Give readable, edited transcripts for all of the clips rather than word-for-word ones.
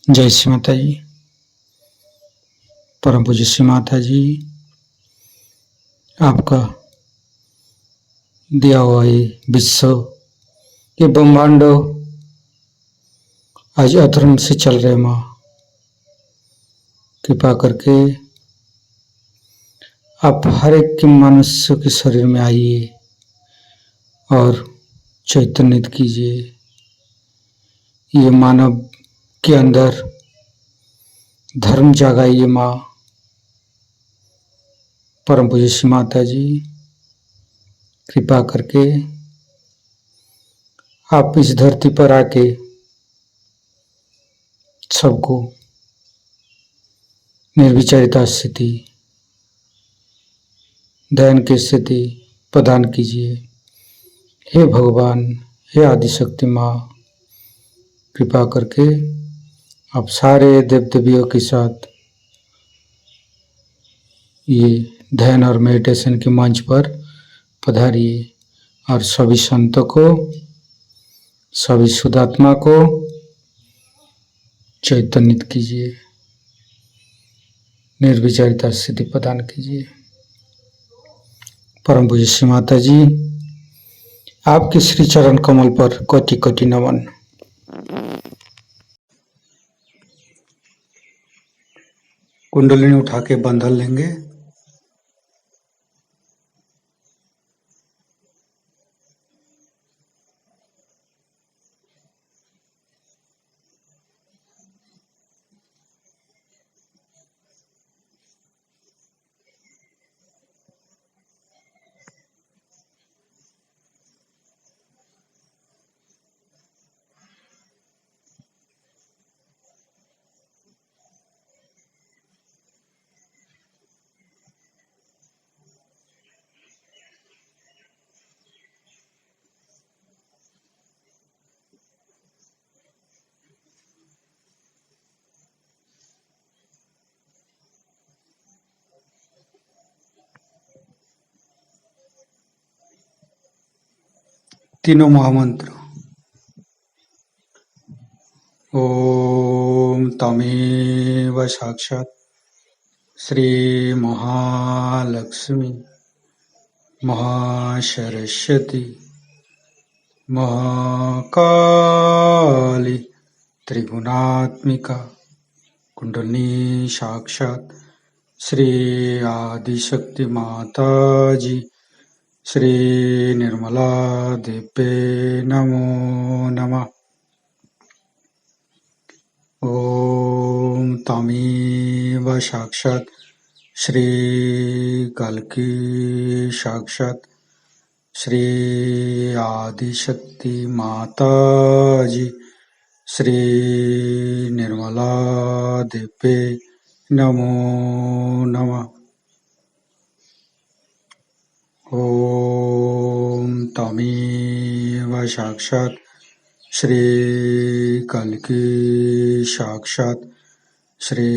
जय श्री माता जी। परम पूज्य श्री माता जी, आपका दिया हुआ ये विश्व ये ब्रह्मांड आज अधर्म से चल रहे माँ, कृपा करके आप हर एक के मनुष्य के शरीर में आइए और चैतन्यित कीजिए। ये मानव के अंदर धर्म जगाइए माँ। परम पूज्य श्री माता जी, कृपा करके आप इस धरती पर आके सबको निर्विचारिता स्थिति, ध्यान की स्थिति प्रदान कीजिए। हे भगवान, हे आदिशक्ति माँ, कृपा करके आप सारे देव देवियों के साथ ये ध्यान और मेडिटेशन के मंच पर पधारिए और सभी संतों को, सभी शुद्धात्मा को चैतन्यित कीजिए, निर्विचारिता स्थिति प्रदान कीजिए। परम पूज्य श्री माता जी, आपके श्री चरण कमल पर कोटि कोटि नमन। कुंडलिनी उठा के बंधन लेंगे। तीनों महामंत्र। ओम तमेव साक्षात् श्री महालक्ष्मी महासरस्वती महाकाली त्रिगुणात्मिका कुंडलिनी साक्षात् श्री आदिशक्ति माता जी श्री निर्मला देवे नमो नमः। ओम तमेव साक्षात् श्री कल्की साक्षात् श्री आदिशक्ति माता जी श्री निर्मला देवे नमो नमः। ओम तमेव साक्षात् श्री कल्की साक्षात् श्री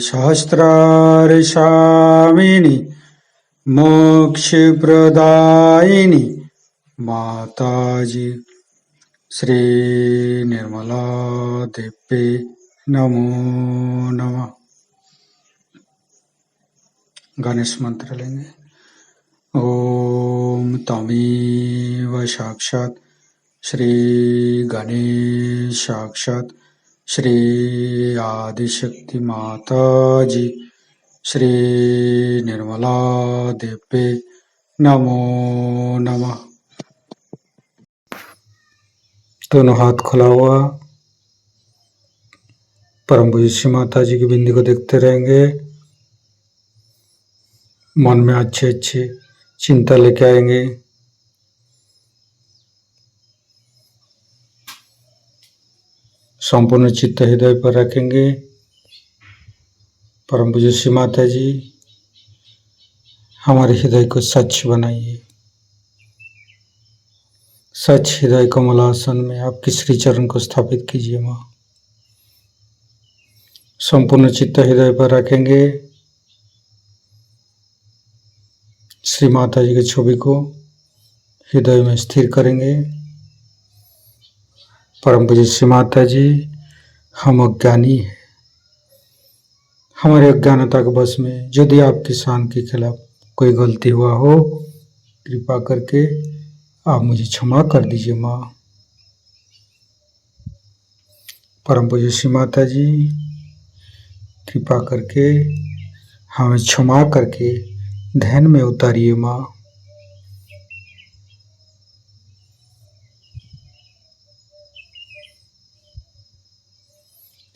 सहस्रार स्वामिनी मोक्ष प्रदायिनी माताजी श्री निर्मला देवे नमो नमः। गणेश मंत्र लेंगे। ओम तमेव साक्षात् श्री गणेश साक्षात् श्री आदिशक्ति माता जी श्री निर्मला देवे नमो नमः। दोनों हाथ खुला हुआ परम पूज्य श्री माता जी की बिंदी को देखते रहेंगे। मन में अच्छे अच्छे चिंता लेके आएंगे। संपूर्ण चित्त हृदय पर रखेंगे। परम पूज्य श्री माता जी, हमारे हृदय को सच बनाइए। सच हृदय कमलासन में आपके श्री चरण को स्थापित कीजिए माँ। संपूर्ण चित्त हृदय पर रखेंगे। श्री माता जी की छवि को हृदय में स्थिर करेंगे। परम पूज्य श्री माता जी, हम अज्ञानी हैं। हमारे अज्ञानता के बस में यदि आपकी शान के खिलाफ कोई गलती हुआ हो, कृपा करके आप मुझे क्षमा कर दीजिए माँ। परम पूज्य श्री माता जी, कृपा करके हमें क्षमा करके ध्यान में उतारिए माँ।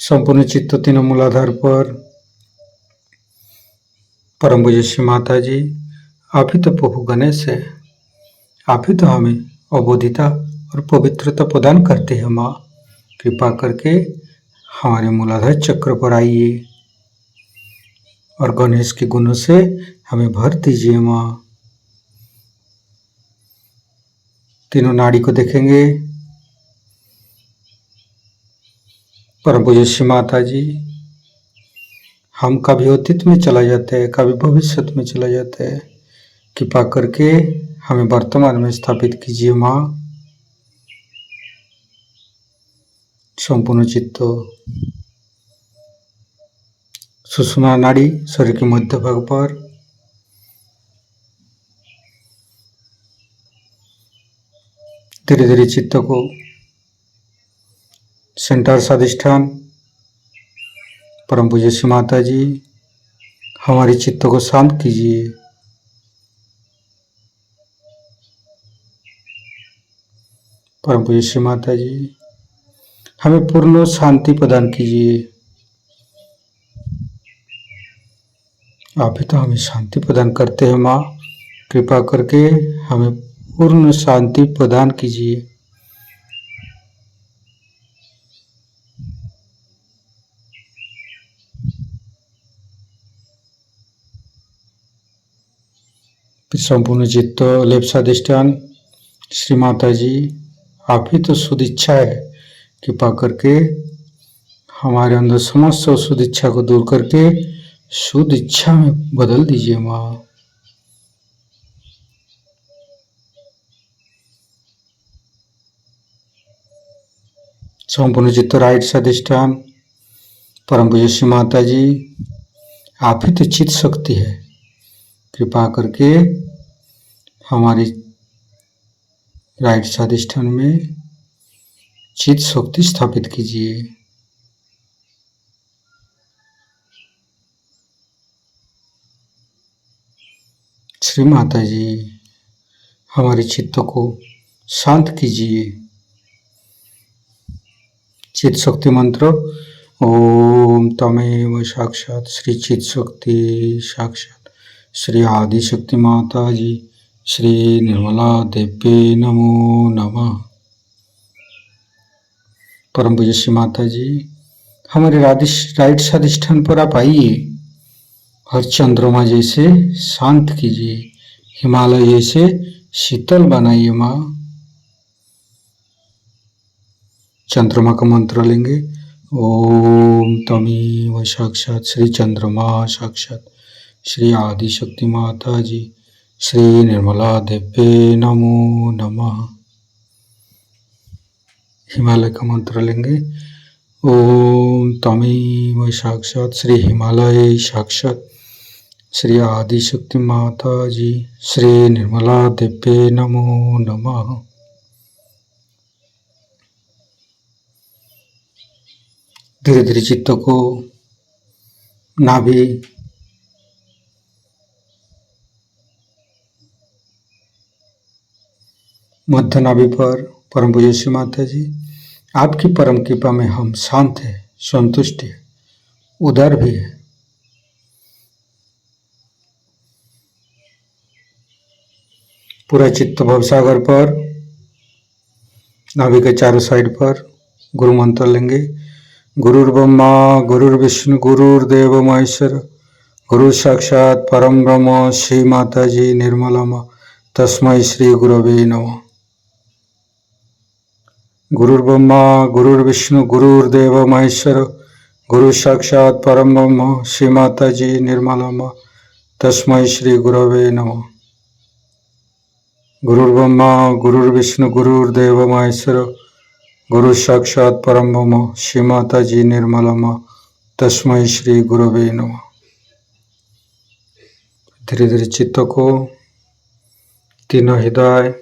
संपूर्ण चित्त तीनों मूलाधार पर परम पूज्य श्री माता जी, आप ही तो प्रभु गणेश है। आप ही तो हमें अबोधिता और पवित्रता प्रदान करते हैं माँ। कृपा करके हमारे मूलाधार चक्र पर आइए और गणेश के गुणों से हमें भर दीजिए माँ। तीनों नाड़ी को देखेंगे। परम पूज्य श्री माता जी, हम कभी अतीत में चला जाते हैं, कभी भविष्य में चला जाते हैं। कृपा करके हमें वर्तमान में स्थापित कीजिए माँ। संपूर्ण चित्त सुषुम्ना नाड़ी शरीर के मध्य भाग पर, धीरे धीरे चित्त को सेंटर स्वाधिष्ठान। परम पूज्य श्री माता जी, हमारे चित्त को शांत कीजिए। परम पूज्य श्री माता जी, हमें पूर्ण शांति प्रदान कीजिए। आप ही तो हमें शांति प्रदान करते हैं माँ। कृपा करके हमें पूर्ण शांति प्रदान कीजिए। संपूर्ण चित्त लेप स्वाधिष्ठान। श्री माता जी, आप ही तो शुद्ध इच्छा है। कृपा करके हमारे अंदर समस्त शुद्ध इच्छा को दूर करके शुद्ध इच्छा में बदल दीजिए माँ। संपूर्ण चित्त राइट स्वाधिष्ठान। परम पूज्य श्री माता जी, आप ही तो चित्त शक्ति है। कृपा करके हमारे राइट स्वाधिष्ठान में चित्त शक्ति स्थापित कीजिए। श्री माता जी, हमारे चित्त को शांत कीजिए। चित्त शक्ति मंत्र। ओम तमेव साक्षात श्री चित्त शक्ति साक्षात श्री आदि शक्ति माता जी श्री निर्मला देवी नमो नमः। परम पूज्य श्री माता जी, हमारे राइट स्वाधिष्ठान पर आप आइए। हर चंद्रमा जैसे शांत कीजिए, हिमालय जैसे शीतल बनाइए माँ। चंद्रमा का मंत्र लेंगे। ओम तमेव साक्षात श्री चंद्रमा साक्षात श्री आदि शक्ति माता जी श्री निर्मला देवी नमो नमः। हिमालय का मंत्र लेंगे। ओम तमेव साक्षात श्री हिमालय साक्षात श्री आदि शक्ति माता जी श्री निर्मला देवी नमो नमः। धीरे धीरे चित्त को नाभि, मध्य नाभि पर। परम पूज्य श्री माता जी, आपकी परम कृपा में हम शांत हैं, संतुष्ट हैं, उदार भी है। पूरा चित्त भवसागर पर, नाभि के चारों साइड पर गुरु मंत्र लेंगे। गुरुर्ब्रह्मा गुरुर्विष्णु गुरुर्देव महेश्वर गुरु साक्षात परम ब्रह्म श्री माता जी निर्मला माँ तस्मै श्री गुरवे नमः। गुरुर्ब्रह्मा गुरुर्विष्णु गुरुर्देव महेश्वर गुरु साक्षात परम ब्रह्म श्री माता जी निर्मला माँ तस्मै श्री गुरवे नमः। गुरुर्ब्रह्मा गुरुर्विष्णु गुरुर्देव महेश्वर गुरु साक्षात परम ब्रह्म श्री माता जी निर्मला तस्मै श्री गुरवे नमः। धीरे धीरे चित्त को तीनों हृदय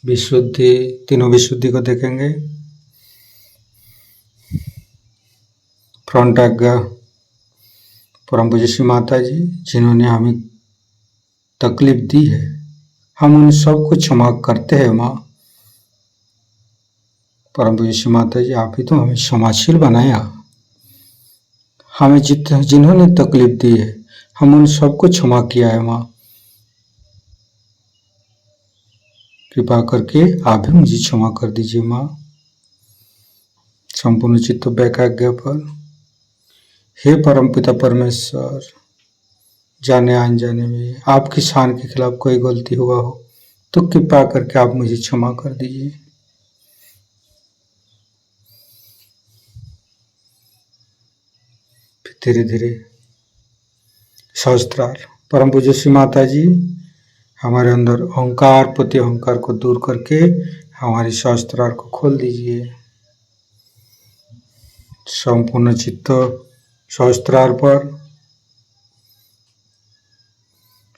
विशुद्धि, तीनों विशुद्धि को देखेंगे। फ्रंट आज्ञा परम पूज्य श्री माता जी जिन्होंने हमें तकलीफ दी है, हम उन सबको क्षमा करते हैं। माँ परम पूज्य श्री माता जी, आप ही तो हमें क्षमाशील बनाया। हमें जिन्होंने तकलीफ दी है, हम उन सबको क्षमा किया है। माँ कृपा करके आप भी मुझे क्षमा कर दीजिए। माँ संपूर्ण चित्त वैकाग्य पर, हे परम पिता परमेश्वर, जाने अनजाने में आपकी शान के खिलाफ कोई गलती हुआ हो तो कृपा करके आप मुझे क्षमा कर दीजिए। धीरे धीरे सहस्त्रार परम पूज्य श्री माता जी हमारे अंदर अहंकार प्रति अहंकार को दूर करके हमारी सहस्त्रार को खोल दीजिए। संपूर्ण चित्त सहस्त्रार पर,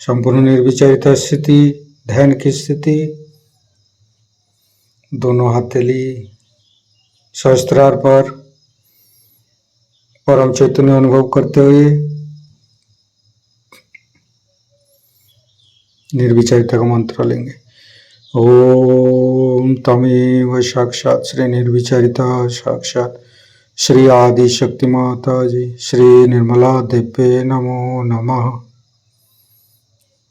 संपूर्ण निर्विचारिता स्थिति, ध्यान की स्थिति, दोनों हथेली सहस्त्रार पर परम चैतन्य अनुभव करते हुए निर्विचारिता का मंत्र लेंगे। ओम तमेव साक्षात श्री निर्विचारिता साक्षात श्री आदि शक्ति माता जी श्री निर्मला देवे नमो नमः।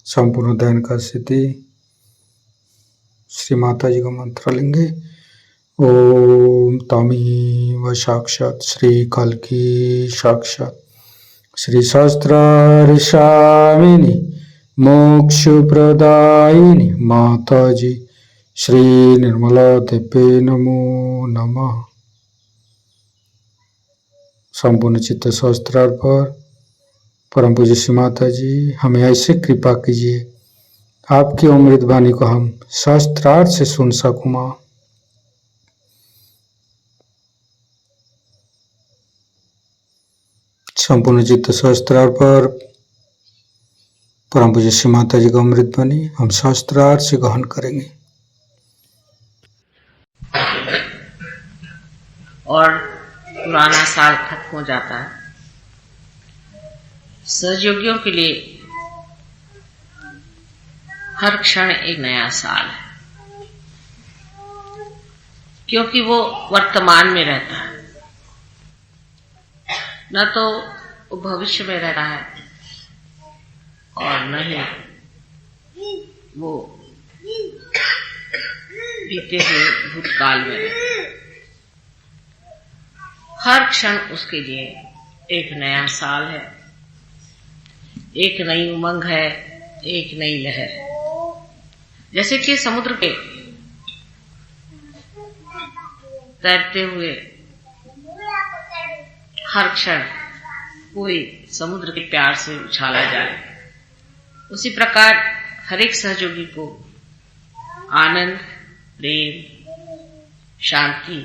संपूर्ण ध्यान का स्थिति श्री माता जी का मंत्र लेंगे। ओम तमेव साक्षात श्री कल्की साक्षात श्री सहस्त्रार स्वामिनी मोक्ष प्रदायिनी माता जी श्री निर्मला देवे नमो नमः। संपूर्ण चित्त सहस्त्रार पर परम पूज्य श्री माता जी हमें ऐसे कृपा कीजिए, आपकी अमृत वाणी को हम सहस्त्रार से सुन सकूं। मां संपूर्ण चित्त सहस्त्रार पर परम पूज्य श्री माता जी का अमृत वाणी हम सहस्त्रार से ग्रहण करेंगे। और पुराना साल खत्म हो जाता है। सहयोगियों के लिए हर क्षण एक नया साल है, क्योंकि वो वर्तमान में रहता है, न तो वो भविष्य में रहता है और न ही वो बीते हुए भूतकाल में रहता है। हर क्षण उसके लिए एक नया साल है, एक नई उमंग है, एक नई लहर है। जैसे कि समुद्र पे तैरते हुए हर क्षण कोई समुद्र के प्यार से उछाला जाए, उसी प्रकार हर एक सहयोगी को आनंद, प्रेम, शांति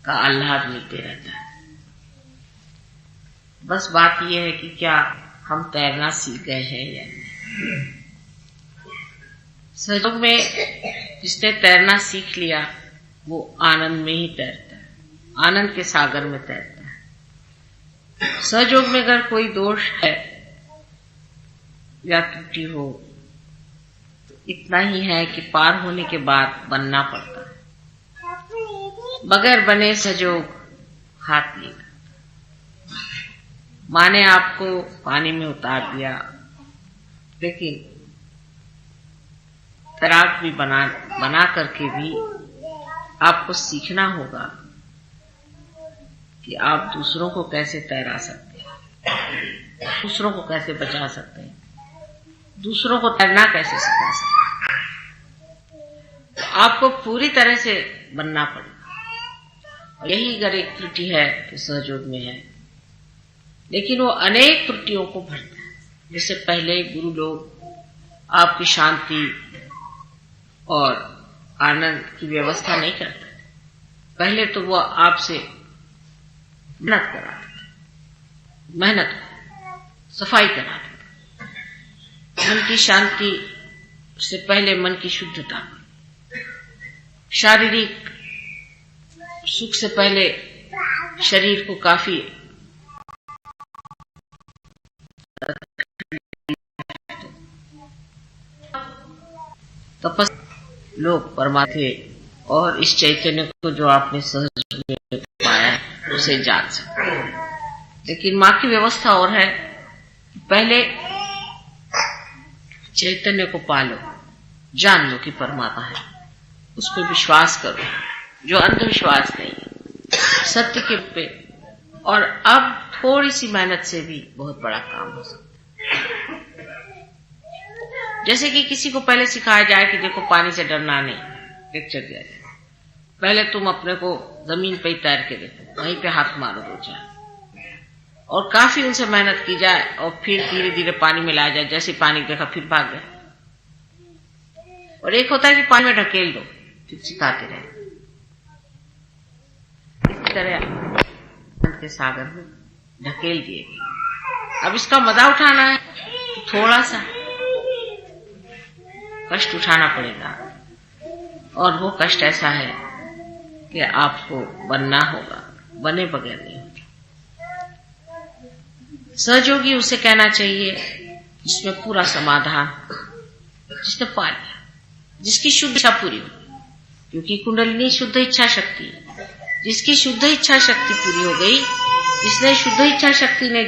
का आह्लाद मिलते रहता है। बस बात यह है कि क्या हम तैरना सीख गए हैं या नहीं। सहयोग में जिसने तैरना सीख लिया वो आनंद में ही तैरता है, आनंद के सागर में तैरता है। सहयोग में अगर कोई दोष है या त्रुटि हो तो इतना ही है कि पार होने के बाद बनना पड़ता है। बगैर बने सहयोग हाथ नहीं। माँ ने आपको पानी में उतार दिया, लेकिन तैराक भी बना करके भी आपको सीखना होगा कि आप दूसरों को कैसे तैरा सकते हैं, दूसरों को कैसे बचा सकते हैं, दूसरों को तैरना कैसे सिखा सकते हैं। तो आपको पूरी तरह से बनना पड़ेगा। यही अगर एक त्रुटि है तो सहयोग में है, लेकिन वो अनेक त्रुटियों को भरता है। जिससे पहले गुरु लोग आपकी शांति और आनंद की व्यवस्था नहीं करते थे। पहले तो वो आपसे मेहनत कराते थे, मेहनत सफाई कराते थे। मन की शांति से पहले मन की शुद्धता, शारीरिक सुख से पहले शरीर को काफी तपस्या लोग परमात्मा थे और इस चैतन्य को जो आपने सहज में पाया है उसे जान सकते। लेकिन माँ की व्यवस्था और है, पहले चैतन्य को पालो, जान लो कि परमात्मा है, उस पर विश्वास करो जो अंधविश्वास नहीं है, सत्य के पे। और अब थोड़ी सी मेहनत से भी बहुत बड़ा काम हो सकता है। जैसे कि किसी को पहले सिखाया जाए कि देखो पानी से डरना नहीं, लेक्चर दिया जाए, पहले तुम अपने को जमीन पे ही तैर के देखो, वहीं पे हाथ मारो दो चार, और काफी उनसे मेहनत की जाए और फिर धीरे धीरे पानी में लाया जाए। जैसे पानी देखा फिर भाग गए। और एक होता है कि पानी में ढकेल दो, फिर सिखाते रहे। इस तरह के सागर में ढकेल दिए गए। अब इसका मजा उठाना है तो थोड़ा सा कष्ट उठाना पड़ेगा, और वो कष्ट ऐसा है कि आपको बनना होगा, बने बगैर नहीं होगा। सहयोगी उसे कहना चाहिए जिसमें पूरा समाधान, जिसने पा लिया, जिसकी शुद्ध इच्छा पूरी हो, क्योंकि कुंडलिनी शुद्ध इच्छा शक्ति है। जिसकी शुद्ध इच्छा शक्ति पूरी हो गई, जिसने शुद्ध इच्छा शक्ति ने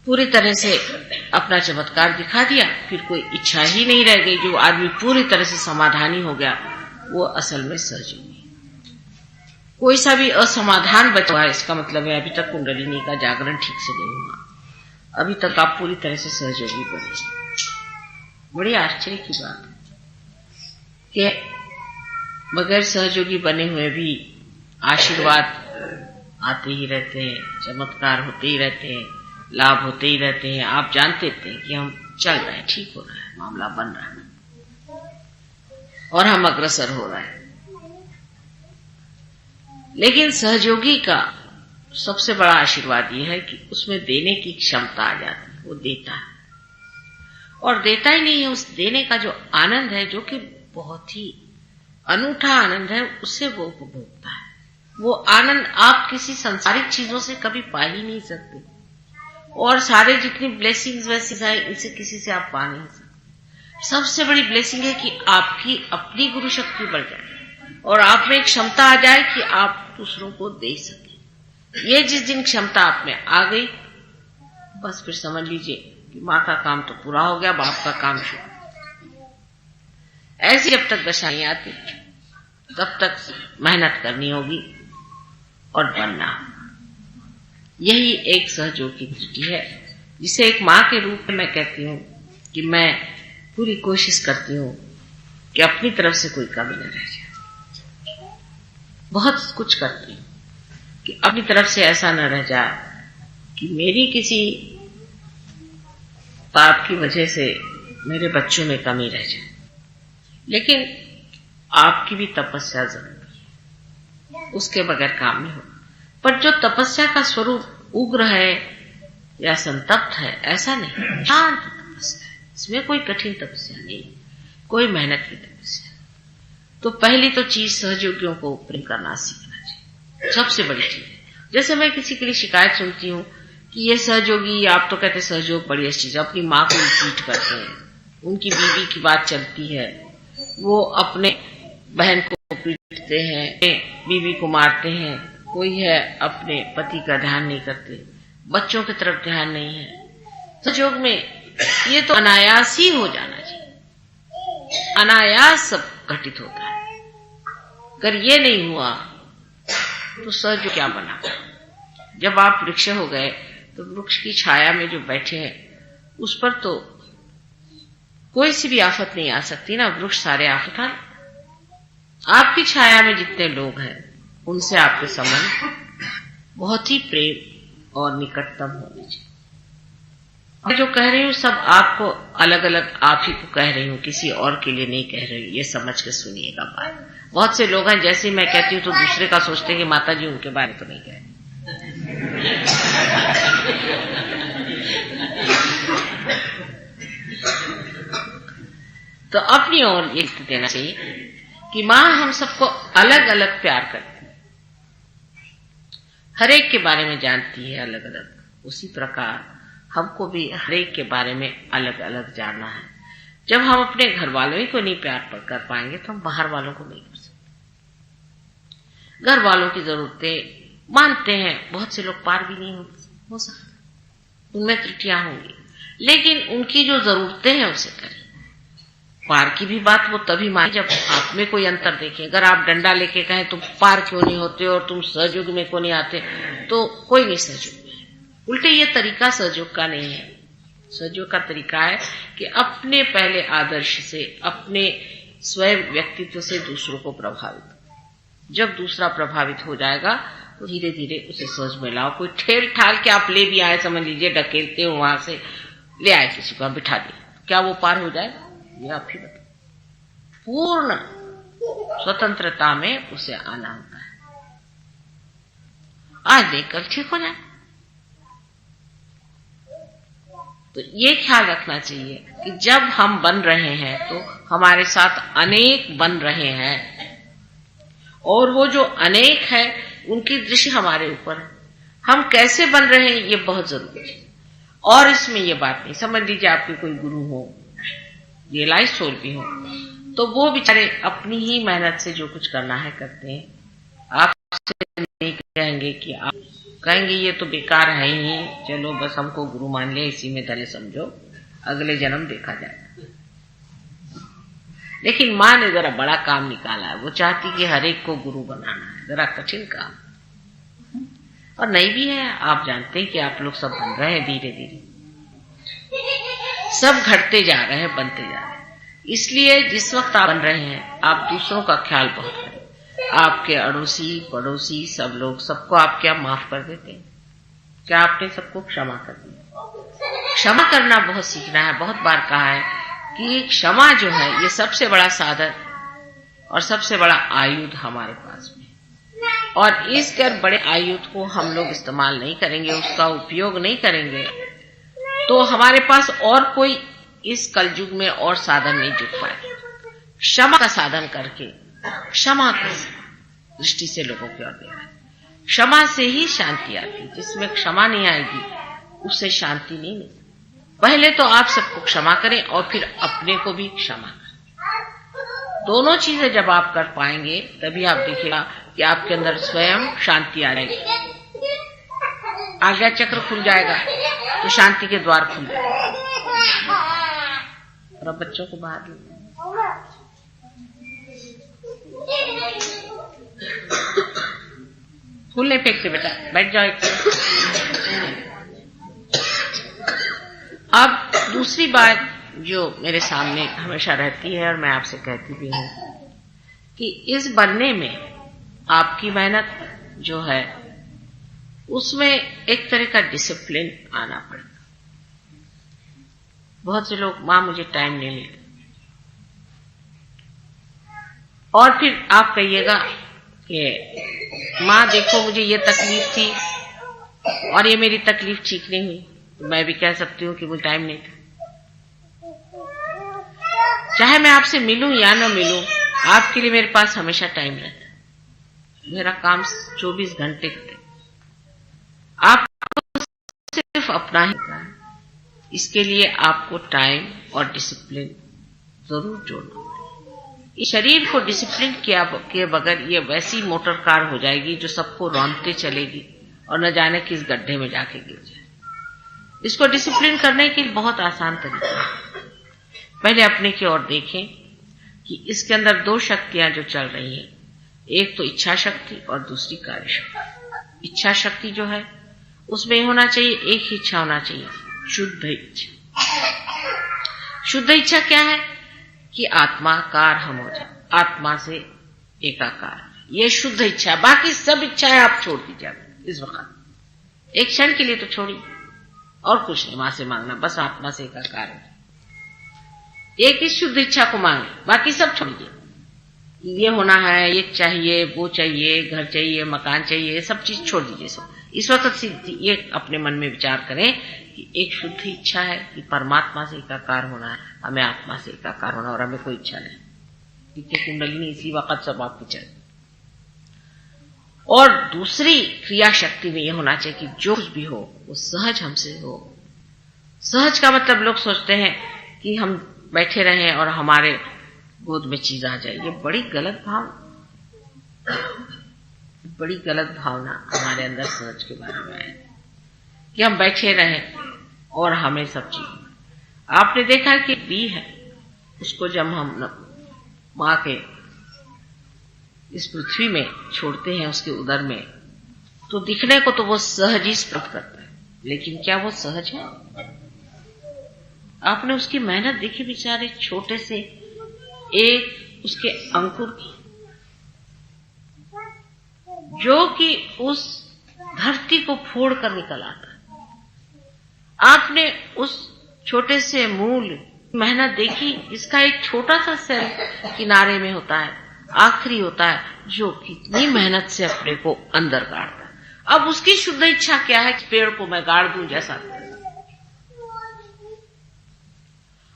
पूरी तरह से अपना चमत्कार दिखा दिया, फिर कोई इच्छा ही नहीं रह गई। जो आदमी पूरी तरह से समाधानी हो गया वो असल में सहयोगी। कोई सा भी असमाधान बचा हुआ है, इसका मतलब है अभी तक कुंडलिनी का जागरण ठीक से नहीं हुआ, अभी तक आप पूरी तरह से सहयोगी बने। बड़ी आश्चर्य की बात है कि बगैर सहयोगी बने हुए भी आशीर्वाद आते ही रहते हैं, चमत्कार होते ही रहते हैं, लाभ होते ही रहते हैं। आप जानते थे कि हम चल रहे हैं, ठीक हो रहा है, मामला बन रहा है और हम अग्रसर हो रहे हैं। लेकिन सहयोगी का सबसे बड़ा आशीर्वाद यह है कि उसमें देने की क्षमता आ जाती है, वो देता है। और देता ही नहीं है, उस देने का जो आनंद है, जो कि बहुत ही अनूठा आनंद है, उससे वो उपभोगता है। वो आनंद आप किसी सांसारिक चीजों से कभी पा ही नहीं सकते, और सारे जितनी ब्लेसिंग्स वैसी हैं, इनसे किसी से आप पा नहीं सकते। सबसे बड़ी ब्लेसिंग है कि आपकी अपनी गुरु शक्ति बढ़ जाए और आप में एक क्षमता आ जाए कि आप दूसरों को दे सके। ये जिस दिन क्षमता आप में आ गई, बस फिर समझ लीजिए कि माँ का काम तो पूरा हो गया, बाप का काम शुरू। ऐसी जब तक दशा नहीं आती तब तक मेहनत करनी होगी और बनना। यही एक सहयोग की दृष्टि है, जिसे एक माँ के रूप में मैं कहती हूँ कि मैं पूरी कोशिश करती हूँ कि अपनी तरफ से कोई कमी न रह जाए। बहुत कुछ करती हूँ कि अपनी तरफ से ऐसा न रह जाए कि मेरी किसी पाप की वजह से मेरे बच्चों में कमी रह जाए। लेकिन आपकी भी तपस्या जरूरी है, उसके बगैर काम नहीं होगा। पर जो तपस्या का स्वरूप उग्र है या संतप्त है, ऐसा नहीं, शांत तपस्या है, इसमें कोई कठिन तपस्या नहीं, कोई मेहनत की तपस्या। तो पहली तो चीज सहयोगियों को प्रेम करना सीखना चाहिए, सबसे बड़ी चीज। जैसे मैं किसी के लिए शिकायत सुनती हूँ कि ये सहयोगी, आप तो कहते सहयोग बड़ी अच्छी चीज, अपनी माँ को रिपीट करते हैं, उनकी बीवी की बात चलती है, वो अपने बहन को पीटते हैं, बीवी को मारते हैं, कोई है अपने पति का ध्यान नहीं करते, बच्चों की तरफ ध्यान नहीं है। सहयोग में ये तो अनायास ही हो जाना चाहिए, अनायास सब घटित होता है। अगर ये नहीं हुआ तो सहयोग क्या बना। जब आप वृक्ष हो गए तो वृक्ष की छाया में जो बैठे हैं उस पर तो कोई सी भी आफत नहीं आ सकती ना, वृक्ष सारे आफत आ। आपकी छाया में जितने लोग हैं उनसे आपके संबंध बहुत ही प्रेम और निकटतम होने चाहिए। मैं जो कह रही हूँ सब आपको अलग अलग आप ही को कह रही हूँ, किसी और के लिए नहीं कह रही हूँ। ये समझ के सुनिएगा बात। बहुत से लोग हैं जैसे मैं कहती हूँ तो दूसरे का सोचते हैं कि माता जी उनके बारे में तो नहीं कह रही। तो अपनी ओर ये देना चाहिए कि माँ हम सबको अलग अलग प्यार करती है, हर एक के बारे में जानती है अलग अलग। उसी प्रकार हमको भी हर एक के बारे में अलग अलग जानना है। जब हम अपने घर वालों ही को नहीं प्यार कर पाएंगे तो हम बाहर वालों को नहीं कर सकते। घर वालों की जरूरतें मानते हैं, बहुत से लोग पार भी नहीं हो सकते, उनमें त्रुटियां होंगी, लेकिन उनकी जो जरूरतें हैं उसे करें। पार की भी बात वो तभी माने जब आप में कोई अंतर देखें। अगर आप डंडा लेके कहें तुम पार क्यों नहीं होते और तुम सहयोग में क्यों नहीं आते, तो कोई नहीं सहयोग में। उल्टे ये तरीका सहयोग का नहीं है। सहयोग का तरीका है कि अपने पहले आदर्श से, अपने स्वयं व्यक्तित्व से दूसरों को प्रभावित। जब दूसरा प्रभावित हो जाएगा तो धीरे धीरे उसे सहज में लाओ। कोई ठेल ठाल के आप ले भी आए, समझ लीजिए ढकेलते हो वहां से ले आए, किसी को बिठा दिए, क्या वो पार हो जाएगा? ये आप ही बताइए। पूर्ण स्वतंत्रता में उसे आना होता है। आज देख कल ठीक हो जाए। तो ये ख्याल रखना चाहिए कि जब हम बन रहे हैं तो हमारे साथ अनेक बन रहे हैं, और वो जो अनेक है उनकी दृष्टि हमारे ऊपर है। हम कैसे बन रहे हैं ये बहुत जरूरी है। और इसमें ये बात नहीं, समझ लीजिए आपके कोई गुरु हो, रियलाइज सोल भी हो, तो वो बेचारे अपनी ही मेहनत से जो कुछ करना है करते हैं। आपसे नहीं कहेंगे कि आप कहेंगे ये तो बेकार है ही, चलो बस हमको गुरु मान लिया, इसी में धन्य समझो, अगले जन्म देखा जाएगा। लेकिन माँ ने जरा बड़ा काम निकाला है। वो चाहती कि हर एक को गुरु बनाना है, जरा कठिन काम, और नहीं भी है। आप जानते हैं कि आप लोग सब बन रहे हैं, धीरे धीरे सब घटते जा रहे हैं, बनते जा रहे हैं। इसलिए जिस वक्त आप बन रहे हैं आप दूसरों का ख्याल बहुत करें। आपके अड़ोसी पड़ोसी सब लोग, सबको आप क्या माफ कर देते हैं? क्या आपने सबको क्षमा कर दिया? क्षमा करना बहुत सीखना है। बहुत बार कहा है कि क्षमा जो है ये सबसे बड़ा साधन और सबसे बड़ा आयुध हमारे पास में, और इस बड़े आयुध को हम लोग इस्तेमाल नहीं करेंगे, उसका उपयोग नहीं करेंगे, तो हमारे पास और कोई इस कलयुग में और साधन नहीं जुट पाए। क्षमा का साधन करके, क्षमा की दृष्टि से लोगों की ओर देना है। क्षमा से ही शांति आती। जिसमें क्षमा नहीं आएगी उससे शांति नहीं मिलती। पहले तो आप सबको क्षमा करें और फिर अपने को भी क्षमा करें। दोनों चीजें जब आप कर पाएंगे तभी आप देखिएगा कि आपके अंदर स्वयं शांति आ जाएगी। आज्ञा चक्र खुल जाएगा तो शांति के द्वार खुल जाएंगे। और अब बच्चों को बाहर ले फूल नहीं फेंकते बेटा, बैठ जाओ। अब दूसरी बात जो मेरे सामने हमेशा रहती है और मैं आपसे कहती भी हूं कि इस बनने में आपकी मेहनत जो है उसमें एक तरह का डिसिप्लिन आना पड़ेगा। बहुत से लोग मां मुझे टाइम नहीं मिलता, और फिर आप कहिएगा कि मां देखो मुझे ये तकलीफ थी और ये मेरी तकलीफ ठीक नहीं हुई, तो मैं भी कह सकती हूँ कि मुझे टाइम नहीं था। चाहे मैं आपसे मिलूं या ना मिलूं, आपके लिए मेरे पास हमेशा टाइम रहता है। मेरा काम 24 घंटे का है। आपको सिर्फ अपना ही काम है। इसके लिए आपको टाइम और डिसिप्लिन जरूर जोड़ना पड़ेगा। इस शरीर को डिसिप्लिन किए बगैर ये वैसी मोटर कार हो जाएगी जो सबको रौंदते चलेगी और न जाने किस गड्ढे में जाके गिर जाए। इसको डिसिप्लिन करने के लिए बहुत आसान तरीका है। पहले अपने की ओर देखें कि इसके अंदर दो शक्तियां जो चल रही हैं, एक तो इच्छा शक्ति और दूसरी कार्य शक्ति। इच्छा शक्ति जो है उसमें होना चाहिए, एक ही इच्छा होना चाहिए, शुद्ध इच्छा। शुद्ध इच्छा क्या है कि आत्माकार हम हो जाए, आत्मा से एकाकार। ये शुद्ध इच्छा है। बाकी सब इच्छाएं आप छोड़ दीजिए इस वक्त, एक क्षण के लिए तो छोड़िए, और कुछ नहीं मां से मांगना, बस आत्मा से एकाकार हो। एक ही शुद्ध इच्छा को मांगे, बाकी सब छोड़ दीजिए। ये होना है, ये चाहिए, वो चाहिए, घर चाहिए, मकान चाहिए, सब चीज छोड़ दीजिए। सब इस वक्त ये अपने मन में विचार करें कि एक शुद्ध इच्छा है कि परमात्मा से एकाकार होना है, हमें आत्मा से एकाकार होना, और हमें कोई इच्छा नहीं। ठीक है, कुंडलिनी इसी वक्त सब आपकी चाहिए। और दूसरी क्रिया शक्ति में यह होना चाहिए कि जो कुछ भी हो वो सहज हमसे हो। सहज का मतलब लोग सोचते हैं कि हम बैठे रहें और हमारे गोद में चीज आ जाए। ये बड़ी गलत भावना हमारे अंदर सहज के बारे में है कि हम बैठे रहें और हमें सब चीज। आपने देखा है कि बी है, उसको जब हम माँ के इस पृथ्वी में छोड़ते हैं, उसके उदर में, तो दिखने को तो वो सहज ही स्पर्श करता है, लेकिन क्या वो सहज है? आपने उसकी मेहनत देखी, बेचारे छोटे से एक उसके अंकुर की, जो कि उस धरती को फोड़ कर निकल आता है। आपने उस छोटे से मूल मेहनत देखी, इसका एक छोटा सा सेल किनारे में होता है, आखिरी होता है, जो कितनी मेहनत से अपने को अंदर गाड़ता है। अब उसकी शुद्ध इच्छा क्या है कि पेड़ को मैं गाड़ दूं, जैसा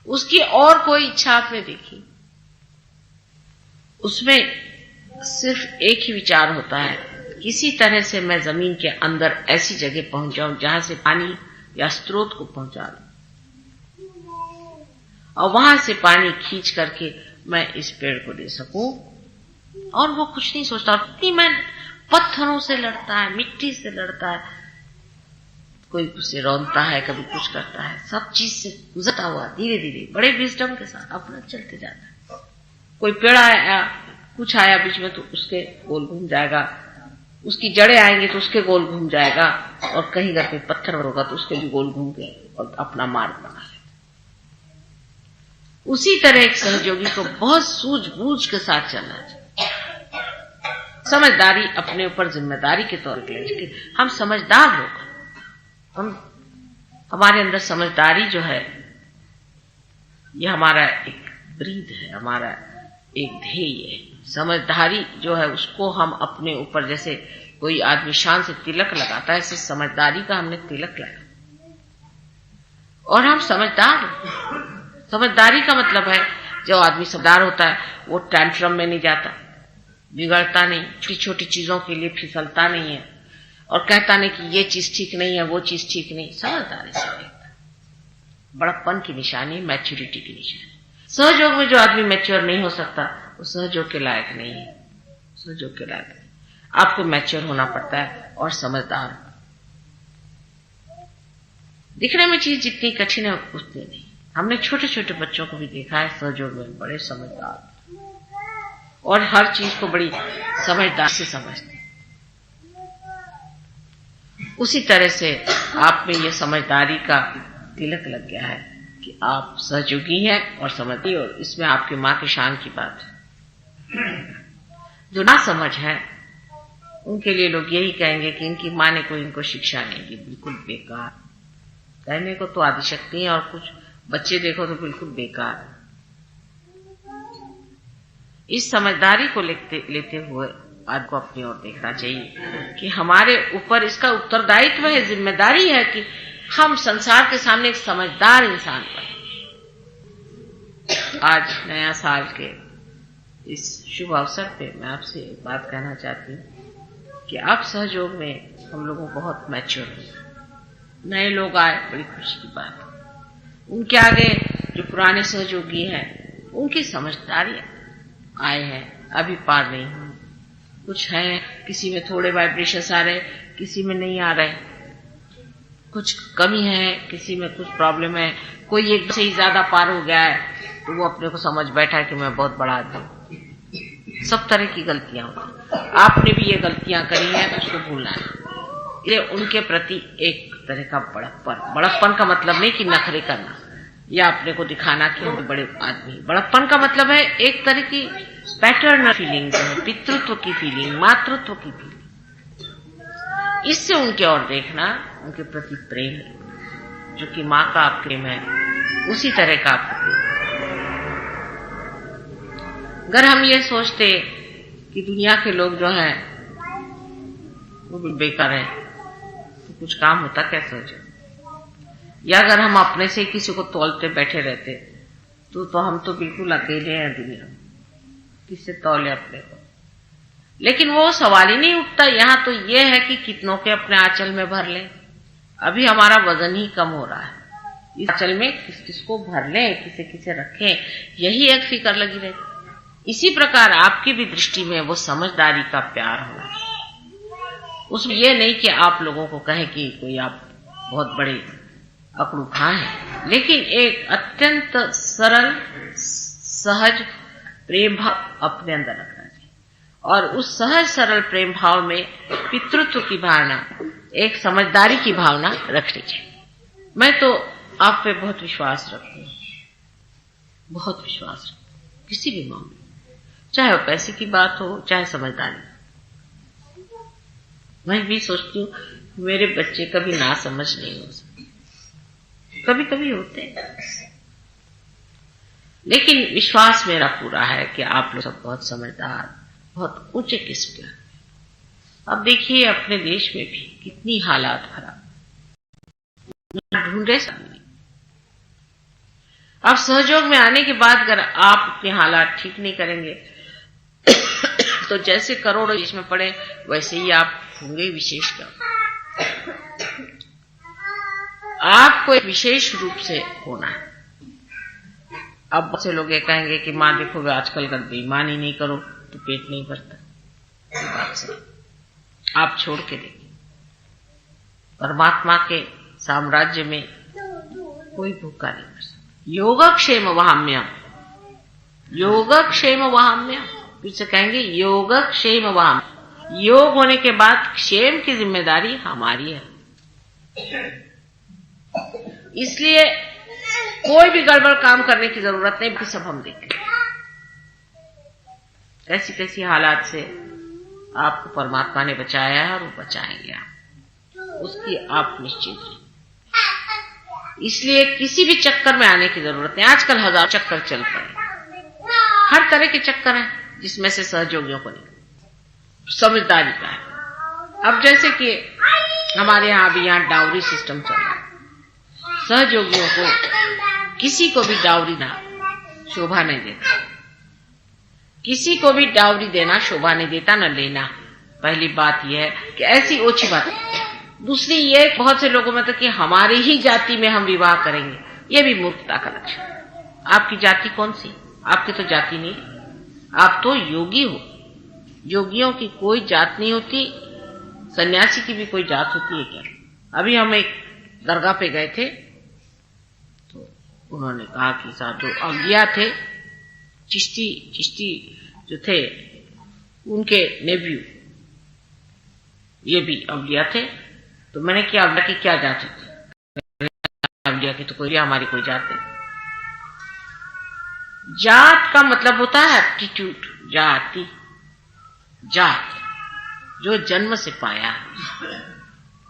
उसकी और कोई इच्छा आपने देखी? उसमें सिर्फ एक ही विचार होता है, किसी तरह से मैं जमीन के अंदर ऐसी जगह पहुंच जाऊं जहां से पानी या स्रोत को पहुंचा दूं, और वहां से पानी खींच करके मैं इस पेड़ को दे सकूं। और वो कुछ नहीं सोचता। इतनी मैं पत्थरों से लड़ता है, मिट्टी से लड़ता है, कोई उसे रौंदता है, कभी कुछ करता है, सब चीज से गुजरता हुआ धीरे धीरे बड़े विजडम के साथ अपना चलते जाता है। कोई पेड़ आया, कुछ आया बीच में तो उसके गोल घूम जाएगा, उसकी जड़ें आएंगे तो उसके गोल घूम जाएगा, और कहीं अगर कोई पत्थर होगा तो उसके भी गोल घूम के और अपना मार्ग बना लेगा। उसी तरह एक सहयोगी को बहुत सूझबूझ के साथ चलना चाहिए। समझदारी अपने ऊपर जिम्मेदारी के तौर पर लेके, हम समझदार लोग, हमारे अंदर समझदारी जो है, ये हमारा एक ब्रीद है, हमारा एक ध्येय है। समझदारी जो है उसको हम अपने ऊपर, जैसे कोई आदमी शान से तिलक लगाता है, ऐसे समझदारी का हमने तिलक लगाया और हम समझदार। समझदारी का मतलब है जो आदमी समझदार होता है वो टैंट्रम में नहीं जाता, बिगड़ता नहीं, छोटी छोटी चीजों के लिए फिसलता नहीं है और कहता नहीं कि ये चीज ठीक नहीं है, वो चीज ठीक नहीं। समझदारी से देखता है, बड़प्पन की निशानी, मैच्योरिटी की निशानी। सहयोग में जो आदमी मैच्योर नहीं हो सकता वो सहयोग के लायक नहीं है, सहयोग के लायक नहीं। आपको मैच्योर होना पड़ता है और समझदार। दिखने में चीज जितनी कठिन है उतनी नहीं। हमने छोटे छोटे बच्चों को भी देखा है सहयोग में बड़े समझदार और हर चीज को बड़ी समझदार से समझते। उसी तरह से आप में ये समझदारी का तिलक लग गया है कि आप सहयोगी हैं और समझती, और इसमें आपकी माँ की शान की बात है। जो ना समझ है उनके लिए लोग यही कहेंगे कि इनकी माँ ने कोई इनको शिक्षा नहीं दी, बिल्कुल बेकार। कहने को तो आदिशक्ति है और कुछ बच्चे देखो तो बिल्कुल बेकार है। इस समझदारी को लेते हुए आज को अपनी ओर देखना चाहिए कि हमारे ऊपर इसका उत्तरदायित्व है, जिम्मेदारी है कि हम संसार के सामने एक समझदार इंसान बने। आज नया साल के इस शुभ अवसर पे मैं आपसे एक बात कहना चाहती हूँ कि आप सहयोग में हम लोगों को बहुत मैच्योर हो। नए लोग आए, बड़ी खुशी की बात। उनके आगे जो पुराने सहयोगी हैं उनकी समझदारी आए हैं, अभी पार नहीं हुई। कुछ है, किसी में थोड़े वाइब्रेशंस आ रहे, किसी में नहीं आ रहे, कुछ कमी है, किसी में कुछ प्रॉब्लम है, कोई एक से ही ज्यादा पार हो गया है तो वो अपने को समझ बैठा है कि मैं बहुत बड़ा आदमी। सब तरह की गलतियां होती। आपने भी ये गलतियां करी हैं तो उसको भूलना है। ये उनके प्रति एक तरह का बड़प्पन का मतलब नहीं कि नखरे करना या अपने को दिखाना कि हम बड़े आदमी। बड़प्पन का मतलब है एक तरह की पैटर्न फीलिंग, जो है पितृत्व की फीलिंग, मातृत्व की फीलिंग। इससे उनके ओर देखना, उनके प्रति प्रेम है। जो कि माँ का आप प्रेम है, उसी तरह का आपका प्रेम। अगर हम ये सोचते कि दुनिया के लोग जो हैं वो भी बेकार है, तो कुछ काम होता कैसे हो जाए? या अगर हम अपने से किसी को तौलते बैठे रहते तो हम तो बिल्कुल अकेले हैं दुनिया में, किससे तौले अपने को? लेकिन वो सवाल ही नहीं उठता। यहाँ तो ये है कि कितनों के अपने आंचल में भर लें। अभी हमारा वजन ही कम हो रहा है, इस आंचल में किस किस को भर लें, किसे किसे रखें, यही एक फिक्र लगी रहती। इसी प्रकार आपकी भी दृष्टि में वो समझदारी का प्यार होना, उसमें ये नहीं कि आप लोगों को कहे कि कोई आप बहुत बड़े अकड़ू खां हैं, लेकिन एक अत्यंत सरल सहज प्रेम भाव अपने अंदर रखना चाहिए। और उस सहज सरल प्रेम भाव में पितृत्व की भावना, एक समझदारी की भावना रखनी चाहिए। मैं तो आप पे बहुत विश्वास रखती हूँ, बहुत विश्वास रखती हूँ किसी भी मामले, चाहे वो पैसे की बात हो चाहे समझदारी। मैं भी सोचती हूँ मेरे बच्चे कभी ना समझ नहीं हो सकते, कभी कभी होते हैं, लेकिन विश्वास मेरा पूरा है कि आप लोग सब बहुत समझदार, बहुत ऊंचे किस्म के। अब देखिए अपने देश में भी कितनी हालात खराब, ढूंढे सामने। अब सहयोग में आने के बाद अगर आप अपने हालात ठीक नहीं करेंगे तो जैसे करोड़ों इसमें पड़े वैसे ही आप होंगे विशेषकर। आपको एक विशेष रूप से होना है। अब बहुत से लोग ये कहेंगे कि माँ देखो आजकल अगर बेईमानी नहीं करो तो पेट नहीं भरता। ये बात सही, आप छोड़ के देखिए, परमात्मा के साम्राज्य में कोई भूखा नहीं मर सकता। योगक्षेम वहाम्यम, योगक्षेम वहाम्यम, फिर से कहेंगे योगक्षेम वहाम। योग होने के बाद क्षेम की जिम्मेदारी हमारी है। इसलिए कोई भी गड़बड़ काम करने की जरूरत नहीं, कि सब हम देखें कैसी कैसी हालात से आपको परमात्मा ने बचाया है और वो बचाएंगे आप, उसकी आप निश्चित रहिए। इसलिए किसी भी चक्कर में आने की जरूरत नहीं। आजकल 1000 चक्कर चल पड़े, हर तरह के चक्कर हैं, जिसमें से सहयोगियों को नहीं, समझदारी का है। अब जैसे कि हमारे यहाँ अभी यहाँ डाउरी सिस्टम चल रहा है, सहयोगियों को किसी को भी डाउरी ना शोभा नहीं देता, किसी को भी डाउरी देना शोभा नहीं देता, न लेना। पहली बात यह है कि ऐसी ओछी बात है। दूसरी ये बहुत से लोगों में तो कि हमारी ही जाति में हम विवाह करेंगे, ये भी मूर्खता का लक्षण। आपकी जाति कौन सी? आपकी तो जाति नहीं, आप तो योगी हो। योगियों की कोई जात नहीं होती, सन्यासी की भी कोई जात होती है क्या? अभी हम एक दरगाह पे गए थे तो उन्होंने कहा कि साहब जो अज्ञा थे, चिश्ती जो थे, उनके नेव्यू ये भी अवलिया थे। तो मैंने क्या अवलिया की क्या जात होती? अवलिया की तो कोई, हमारी कोई जात नहीं। जात का मतलब होता है एप्टीट्यूड, जाति, जात जो जन्म से पाया।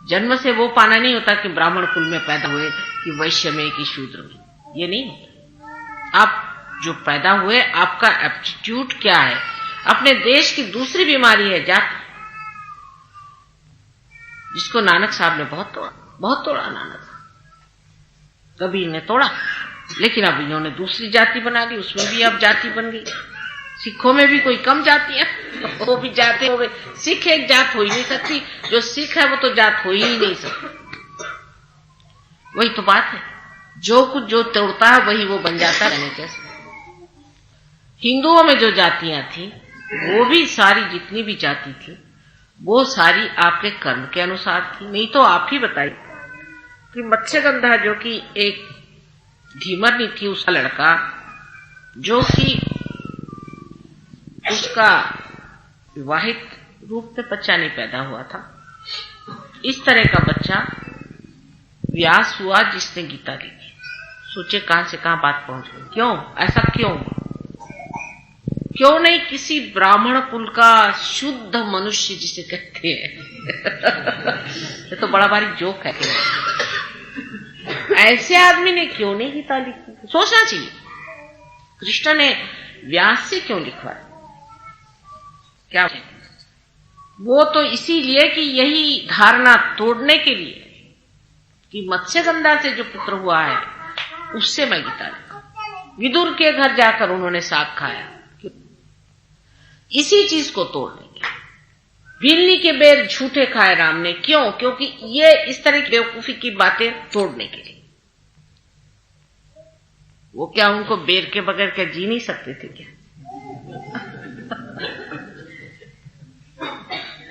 जन्म से वो पाना नहीं होता कि ब्राह्मण कुल में पैदा हुए, कि वैश्य में, कि शूद्र में, ये नहीं होता। आप जो पैदा हुए, आपका एप्टीट्यूड क्या है। अपने देश की दूसरी बीमारी है जाति, जिसको नानक साहब ने बहुत तोड़ा नानक कबीर ने तोड़ा, लेकिन अब इन्होंने दूसरी जाति बना ली, उसमें भी अब जाति बन गई। सिखों में भी कोई कम जाति है, वो भी जाति हो गई। सिख एक जात हो ही नहीं सकती, जो सिख है वो तो जात हो ही नहीं सकती। वही तो बात है, जो कुछ जो तोड़ता है वही वो बन जाता है। कैसे हिंदुओं में जो जातियां थी वो भी सारी, जितनी भी जाति थी वो सारी आपके कर्म के अनुसार थी। नहीं तो आप ही बताइए कि मत्स्यगंधा जो कि एक धीमरनी थी, उसका लड़का जो कि उसका विवाहित रूप में बच्चा नहीं पैदा हुआ था, इस तरह का बच्चा व्यास हुआ जिसने गीता लिखी। सोचे कहां से कहां बात पहुंच गई। क्यों ऐसा? क्यों नहीं किसी ब्राह्मण कुल का शुद्ध मनुष्य जिसे कहते हैं ये तो बड़ा भारी जोक है। ऐसे आदमी ने क्यों नहीं गीता लिखी? सोचना चाहिए कृष्ण ने व्यास से क्यों लिखवाया। क्या वो तो इसीलिए कि यही धारणा तोड़ने के लिए कि मत्स्यगंधा से जो पुत्र हुआ है उससे मैं गीता लिखा। विदुर के घर जाकर उन्होंने साग खाया इसी चीज को तोड़ने के। बिल्ली के बेर झूठे खाए राम ने, क्यों? क्योंकि ये इस तरह की बेवकूफी की बातें तोड़ने के लिए। वो क्या उनको बेर के बगैर क्या जी नहीं सकते थे क्या?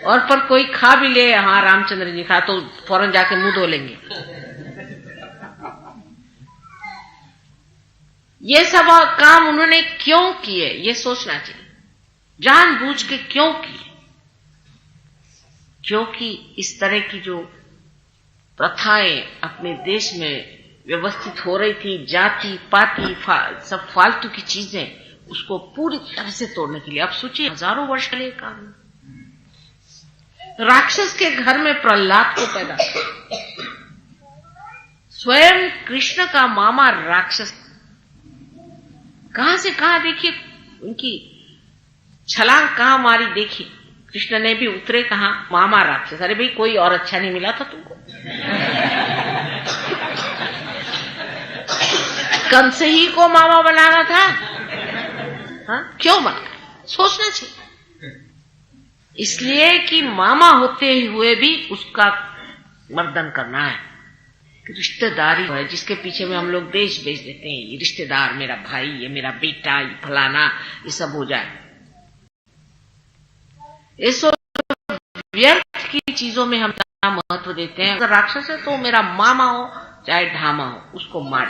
और पर कोई खा भी ले, हाँ रामचंद्र जी खा, तो फौरन जाके मुंह धो लेंगे। ये सब काम उन्होंने क्यों किए ये सोचना चाहिए, जानबूझ के क्यों किए। क्योंकि इस तरह की जो प्रथाएं अपने देश में व्यवस्थित हो रही थी, जाति पाति सब फालतू की चीजें, उसको पूरी तरह से तोड़ने के लिए। अब सोचिए हजारों वर्ष के लिए काम। राक्षस के घर में प्रहलाद को पैदा किया, स्वयं कृष्ण का मामा राक्षस। कहां से कहां देखिए उनकी छलांग कहां मारी, देखिए कृष्ण ने भी उतरे कहां, मामा राक्षस। अरे भाई कोई और अच्छा नहीं मिला था तुमको? कंस ही को मामा बनाना था, हाँ? क्यों बना? सोचना चाहिए। इसलिए कि मामा होते हुए भी उसका मर्दन करना है। रिश्तेदारी है जिसके पीछे में हम लोग देश बेच देते हैं। ये रिश्तेदार, मेरा भाई, ये मेरा बेटा, ये फलाना, ये सब हो जाए। ये सब व्यर्थ की चीजों में हम इतना महत्व देते हैं। अगर राक्षस है तो मेरा मामा हो चाहे ढामा हो, उसको मार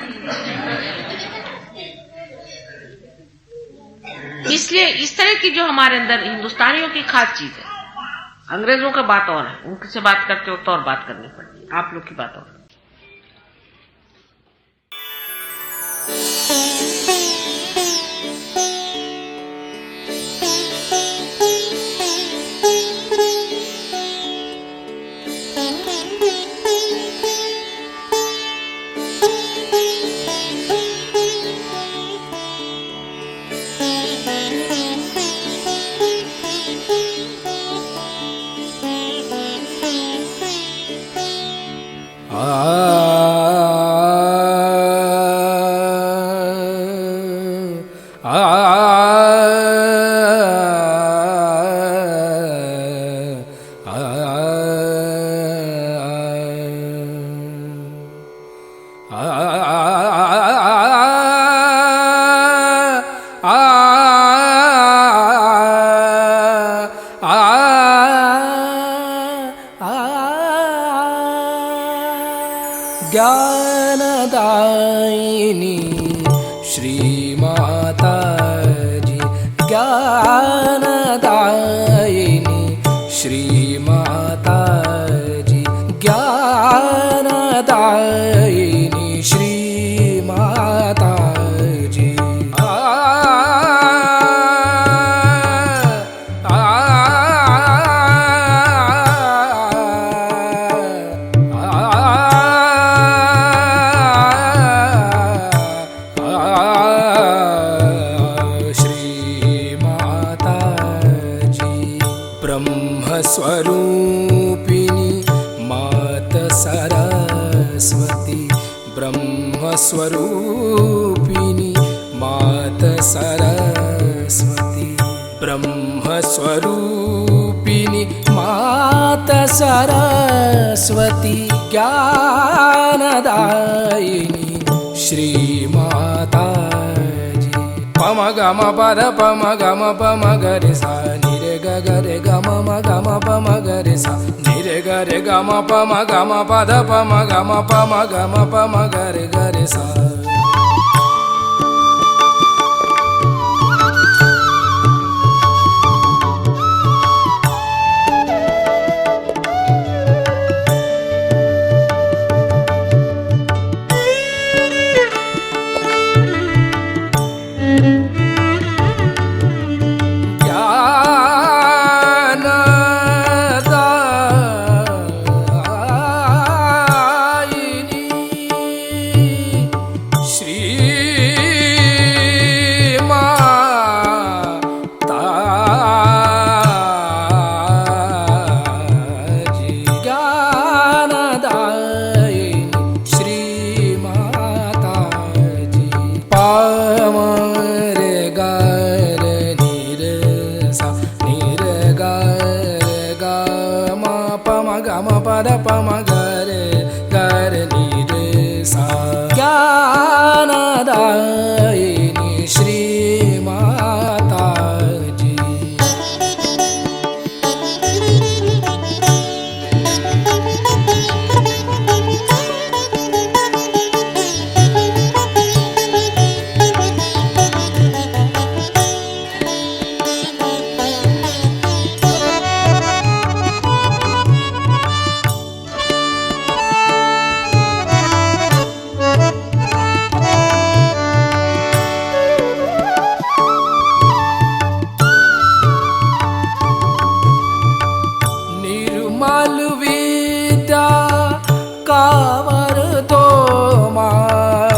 इसलिए इस तरह की जो हमारे अंदर हिंदुस्तानियों की खास चीज है। अंग्रेजों का बात और है, उनसे बात करते वक्त और बात करनी पड़ती है। आप लोग की बात और। ज्ञानदायिनी श्रीमाता जी, ज्ञानदायिनी श्रीमाता जी, ज्ञानदायिनी श्रीमाता जी। स्वरूपिणी मात सरस्वती, ब्रह्मस्वरूपिणी मात सरस्वती, ब्रह्मस्वरूपिणी मात सरस्वती, ज्ञानदायिनी श्रीमाता जी। पम गम पद पम गम पम गरे सा निरे ग गरे गम म गम पम गरे सा निरे गरे गम पम गम पद पम गम पम गरे गरे सा। गम पद पम गरे गरे नी रे सा ज्ञानदायिनी श्री माता जी। निर्मल विद्या कावर दो माँ,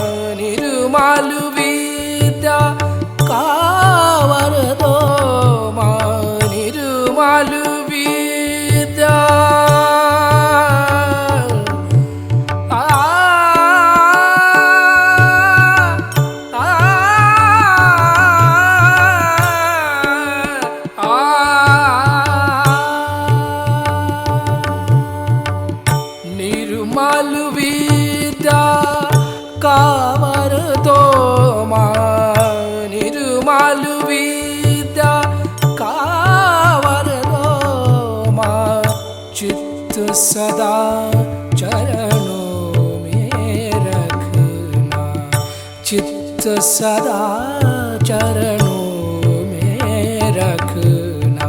निर्मल विद्या कावर दो माँ, निर्मल विद्या आ, निर्मल विद्या कावर दो माँ, निर्मल विद्या कावर दो माँ, चित्त सदा चरणों में रखना, चित्त सदा चरणों में रखना,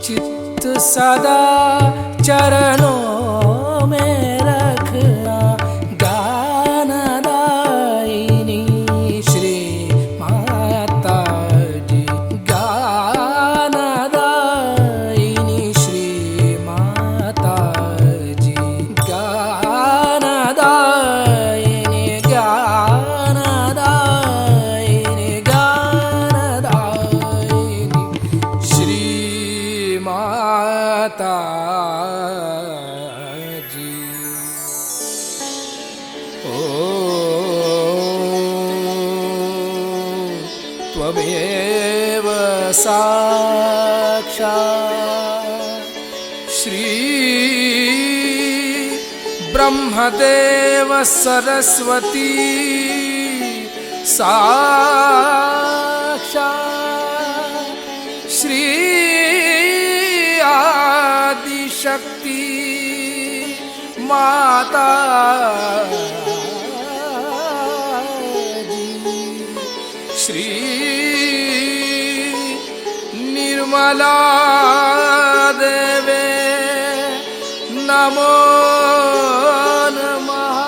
चित्त सदा चरणों में रखना, ज्ञानदायिनी श्री माता जी, ज्ञानदायिनी श्री माता जी, ज्ञानदायिनी ज्ञानदायिनी ज्ञानदायिनी श्री माता जी। ओ त्वमेव साक्षात् श्री ब्रह्मदेव सरस्वती साक्षात् श्री आदिशक्ति माता जी, श्री निर्मला देवे नमो नमः।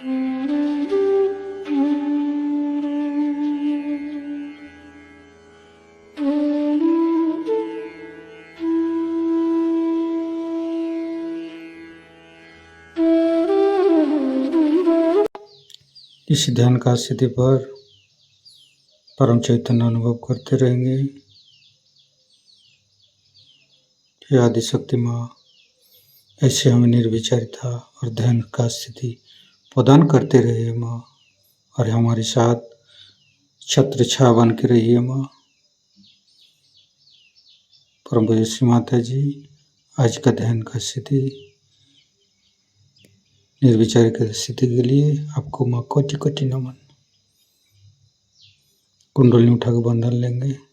इस ध्यान का स्थिति पर परम चैतन्य अनुभव करते रहेंगे। हे आदिशक्ति माँ, ऐसे हमें निर्विचारिता और ध्यान का स्थिति प्रदान करते रहिए माँ, और हमारे साथ छत्र छाया बन के रहिए माँ। परम पूज्य श्री माता जी, आज का ध्यान का स्थिति निर्विचार की स्थिति के लिए आपको माँ कोटि कोटि नमन। कुंडली उठा के बंधन लेंगे।